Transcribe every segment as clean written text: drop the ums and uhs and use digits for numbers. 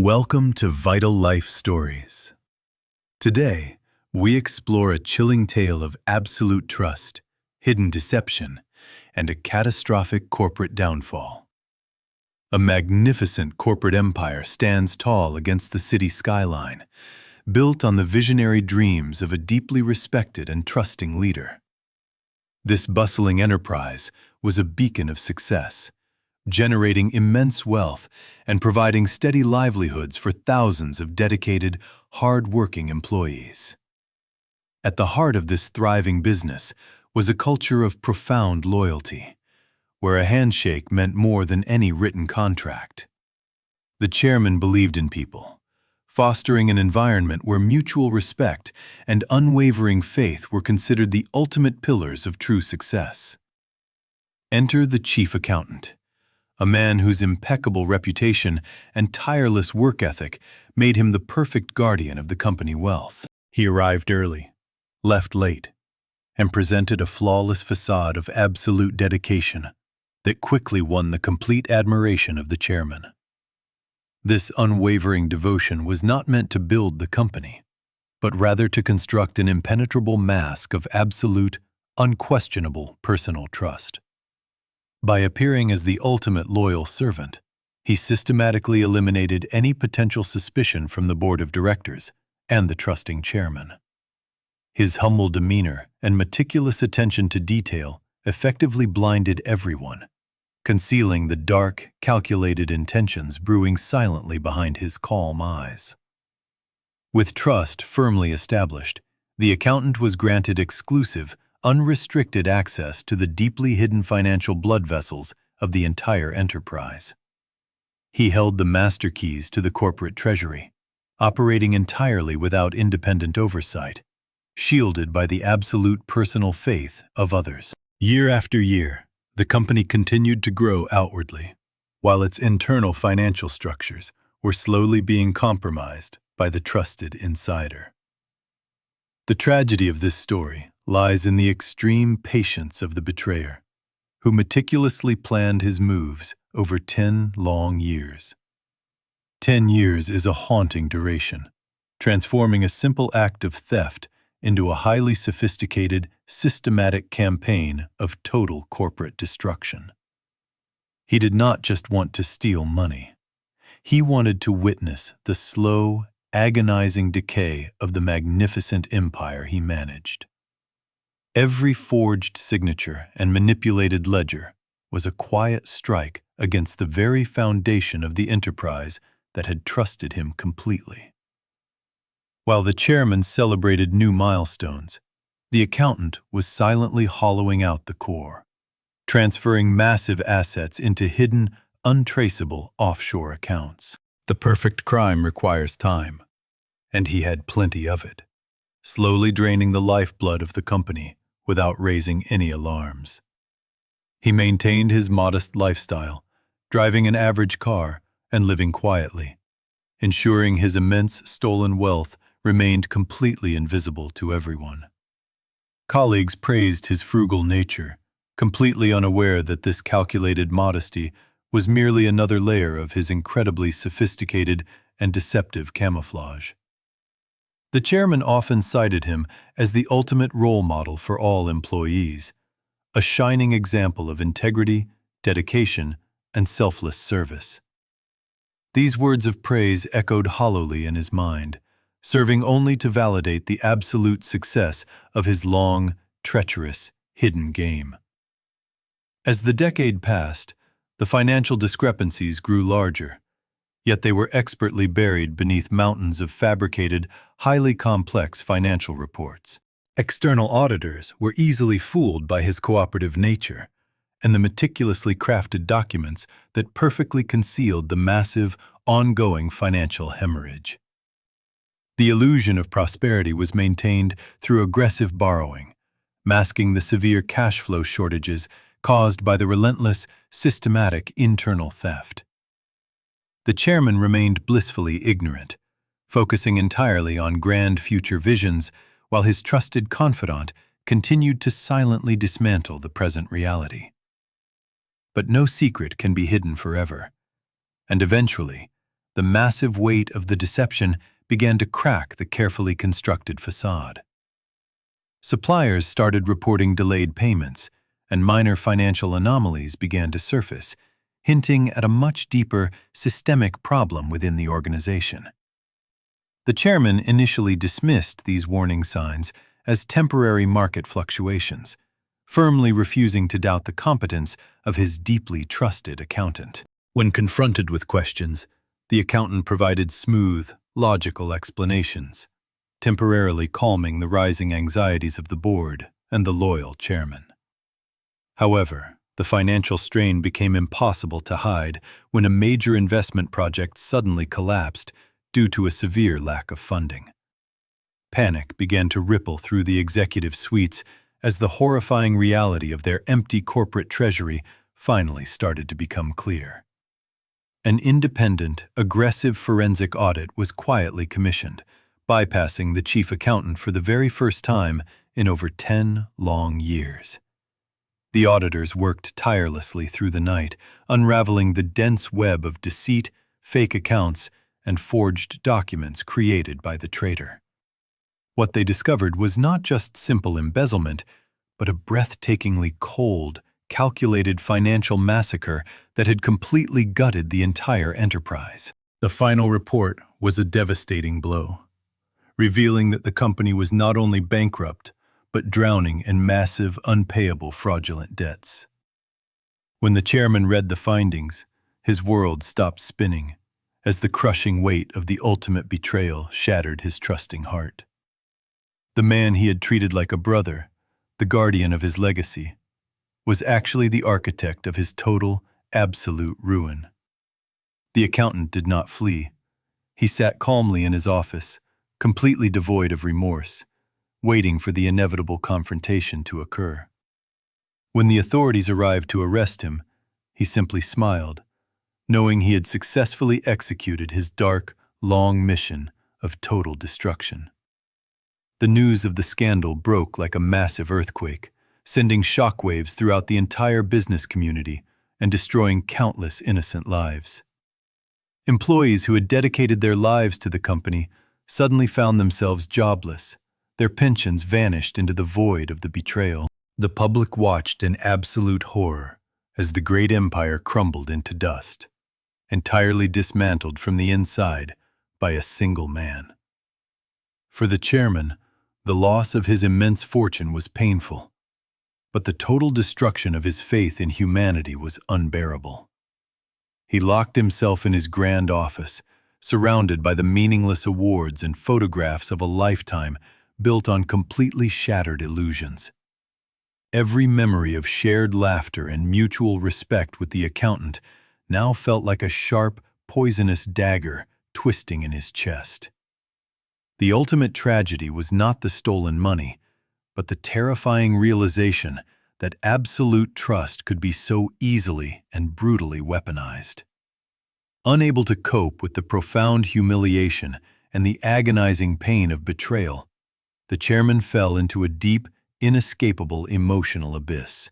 Welcome to Vital Life Stories. Today, we explore a chilling tale of absolute trust, hidden deception, and a catastrophic corporate downfall. A magnificent corporate empire stands tall against the city skyline, built on the visionary dreams of a deeply respected and trusting leader. This bustling enterprise was a beacon of success, generating immense wealth and providing steady livelihoods for thousands of dedicated, hard-working employees. At the heart of this thriving business was a culture of profound loyalty, where a handshake meant more than any written contract. The chairman believed in people, fostering an environment where mutual respect and unwavering faith were considered the ultimate pillars of true success. Enter the chief accountant, a man whose impeccable reputation and tireless work ethic made him the perfect guardian of the company wealth. He arrived early, left late, and presented a flawless facade of absolute dedication that quickly won the complete admiration of the chairman. This unwavering devotion was not meant to build the company, but rather to construct an impenetrable mask of absolute, unquestionable personal trust. By appearing as the ultimate loyal servant, he systematically eliminated any potential suspicion from the board of directors and the trusting chairman. His humble demeanor and meticulous attention to detail effectively blinded everyone, concealing the dark, calculated intentions brewing silently behind his calm eyes. With trust firmly established, the accountant was granted exclusive, unrestricted access to the deeply hidden financial blood vessels of the entire enterprise. He held the master keys to the corporate treasury, operating entirely without independent oversight, shielded by the absolute personal faith of others. Year after year, the company continued to grow outwardly, while its internal financial structures were slowly being compromised by the trusted insider. The tragedy of this story lies in the extreme patience of the betrayer, who meticulously planned his moves over 10 long years. 10 years is a haunting duration, transforming a simple act of theft into a highly sophisticated, systematic campaign of total corporate destruction. He did not just want to steal money. He wanted to witness the slow, agonizing decay of the magnificent empire he managed. Every forged signature and manipulated ledger was a quiet strike against the very foundation of the enterprise that had trusted him completely. While the chairman celebrated new milestones, the accountant was silently hollowing out the core, transferring massive assets into hidden, untraceable offshore accounts. The perfect crime requires time, and he had plenty of it, slowly draining the lifeblood of the company without raising any alarms. He maintained his modest lifestyle, driving an average car and living quietly, ensuring his immense stolen wealth remained completely invisible to everyone. Colleagues praised his frugal nature, completely unaware that this calculated modesty was merely another layer of his incredibly sophisticated and deceptive camouflage. The chairman often cited him as the ultimate role model for all employees, a shining example of integrity, dedication, and selfless service. These words of praise echoed hollowly in his mind, serving only to validate the absolute success of his long, treacherous, hidden game. As the decade passed, the financial discrepancies grew larger, yet they were expertly buried beneath mountains of fabricated, highly complex financial reports. External auditors were easily fooled by his cooperative nature and the meticulously crafted documents that perfectly concealed the massive, ongoing financial hemorrhage. The illusion of prosperity was maintained through aggressive borrowing, masking the severe cash flow shortages caused by the relentless, systematic internal theft. The chairman remained blissfully ignorant, focusing entirely on grand future visions, while his trusted confidant continued to silently dismantle the present reality. But no secret can be hidden forever, and eventually, the massive weight of the deception began to crack the carefully constructed facade. Suppliers started reporting delayed payments, and minor financial anomalies began to surface, hinting at a much deeper, systemic problem within the organization. The chairman initially dismissed these warning signs as temporary market fluctuations, firmly refusing to doubt the competence of his deeply trusted accountant. When confronted with questions, the accountant provided smooth, logical explanations, temporarily calming the rising anxieties of the board and the loyal chairman. However, the financial strain became impossible to hide when a major investment project suddenly collapsed due to a severe lack of funding. Panic began to ripple through the executive suites as the horrifying reality of their empty corporate treasury finally started to become clear. An independent, aggressive forensic audit was quietly commissioned, bypassing the chief accountant for the very first time in over 10 long years. The auditors worked tirelessly through the night, unraveling the dense web of deceit, fake accounts, and forged documents created by the traitor. What they discovered was not just simple embezzlement, but a breathtakingly cold, calculated financial massacre that had completely gutted the entire enterprise. The final report was a devastating blow, revealing that the company was not only bankrupt, but drowning in massive, unpayable fraudulent debts. When the chairman read the findings, his world stopped spinning as the crushing weight of the ultimate betrayal shattered his trusting heart. The man he had treated like a brother, the guardian of his legacy, was actually the architect of his total, absolute ruin. The accountant did not flee. He sat calmly in his office, completely devoid of remorse, waiting for the inevitable confrontation to occur. When the authorities arrived to arrest him, he simply smiled, knowing he had successfully executed his dark, long mission of total destruction. The news of the scandal broke like a massive earthquake, sending shockwaves throughout the entire business community and destroying countless innocent lives. Employees who had dedicated their lives to the company suddenly found themselves jobless. Their pensions vanished into the void of the betrayal. The public watched in absolute horror as the great empire crumbled into dust, entirely dismantled from the inside by a single man. For the chairman, the loss of his immense fortune was painful, but the total destruction of his faith in humanity was unbearable. He locked himself in his grand office, surrounded by the meaningless awards and photographs of a lifetime built on completely shattered illusions. Every memory of shared laughter and mutual respect with the accountant now felt like a sharp, poisonous dagger twisting in his chest. The ultimate tragedy was not the stolen money, but the terrifying realization that absolute trust could be so easily and brutally weaponized. Unable to cope with the profound humiliation and the agonizing pain of betrayal, the chairman fell into a deep, inescapable emotional abyss.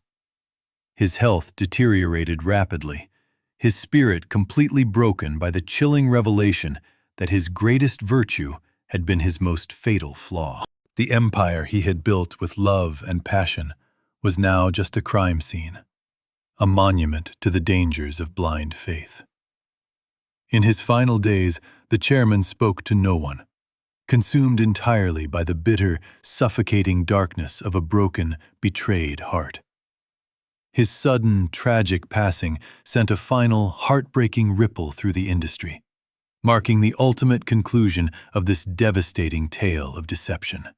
His health deteriorated rapidly, his spirit completely broken by the chilling revelation that his greatest virtue had been his most fatal flaw. The empire he had built with love and passion was now just a crime scene, a monument to the dangers of blind faith. In his final days, the chairman spoke to no one, consumed entirely by the bitter, suffocating darkness of a broken, betrayed heart. His sudden, tragic passing sent a final, heartbreaking ripple through the industry, marking the ultimate conclusion of this devastating tale of deception.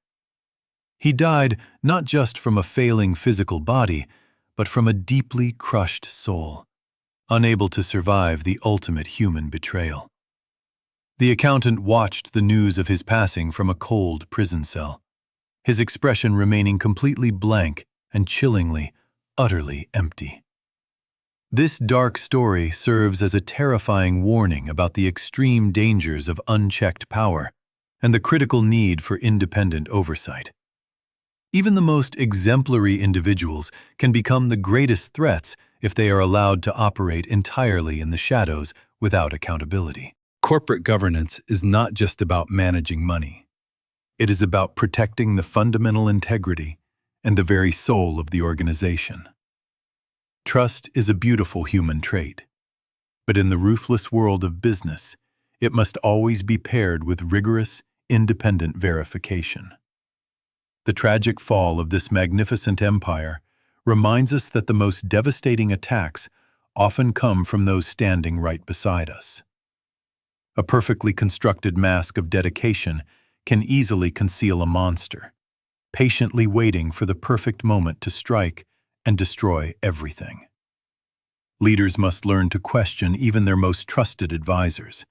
He died not just from a failing physical body, but from a deeply crushed soul, unable to survive the ultimate human betrayal. The accountant watched the news of his passing from a cold prison cell, his expression remaining completely blank and chillingly, utterly empty. This dark story serves as a terrifying warning about the extreme dangers of unchecked power and the critical need for independent oversight. Even the most exemplary individuals can become the greatest threats if they are allowed to operate entirely in the shadows without accountability. Corporate governance is not just about managing money. It is about protecting the fundamental integrity and the very soul of the organization. Trust is a beautiful human trait, but in the ruthless world of business, it must always be paired with rigorous, independent verification. The tragic fall of this magnificent empire reminds us that the most devastating attacks often come from those standing right beside us. A perfectly constructed mask of dedication can easily conceal a monster, patiently waiting for the perfect moment to strike and destroy everything. Leaders must learn to question even their most trusted advisors,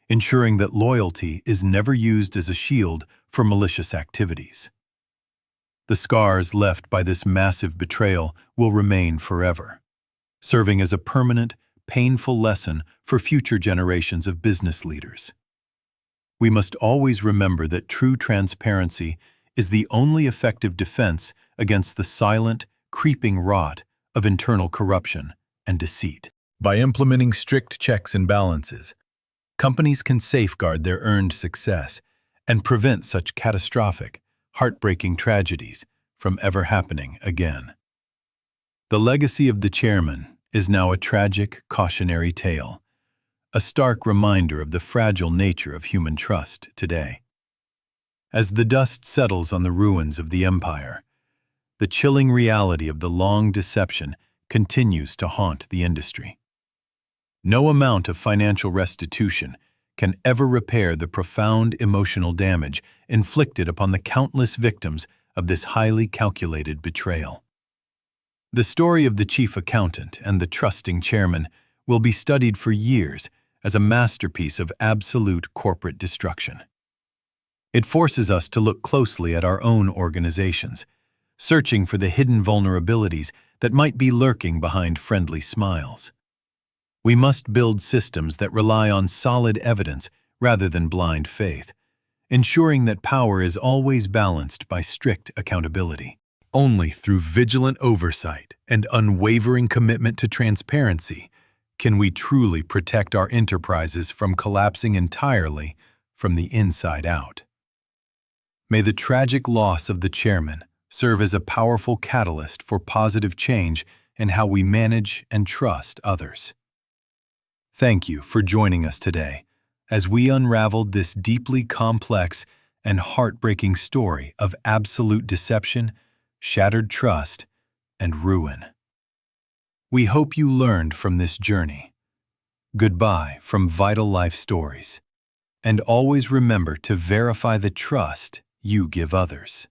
ensuring that loyalty is never used as a shield for malicious activities. The scars left by this massive betrayal will remain forever, serving as a permanent, painful lesson for future generations of business leaders. We must always remember that true transparency is the only effective defense against the silent, creeping rot of internal corruption and deceit. By implementing strict checks and balances, companies can safeguard their earned success and prevent such catastrophic, heartbreaking tragedies from ever happening again. The legacy of the chairman is now a tragic, cautionary tale, a stark reminder of the fragile nature of human trust today. As the dust settles on the ruins of the empire, the chilling reality of the long deception continues to haunt the industry. No amount of financial restitution can ever repair the profound emotional damage inflicted upon the countless victims of this highly calculated betrayal. The story of the chief accountant and the trusting chairman will be studied for years as a masterpiece of absolute corporate destruction. It forces us to look closely at our own organizations, searching for the hidden vulnerabilities that might be lurking behind friendly smiles. We must build systems that rely on solid evidence rather than blind faith, ensuring that power is always balanced by strict accountability. Only through vigilant oversight and unwavering commitment to transparency can we truly protect our enterprises from collapsing entirely from the inside out. May the tragic loss of the chairman serve as a powerful catalyst for positive change in how we manage and trust others. Thank you for joining us today as we unraveled this deeply complex and heartbreaking story of absolute deception, shattered trust, and ruin. We hope you learned from this journey. Goodbye from Vital Life Stories, and always remember to verify the trust you give others.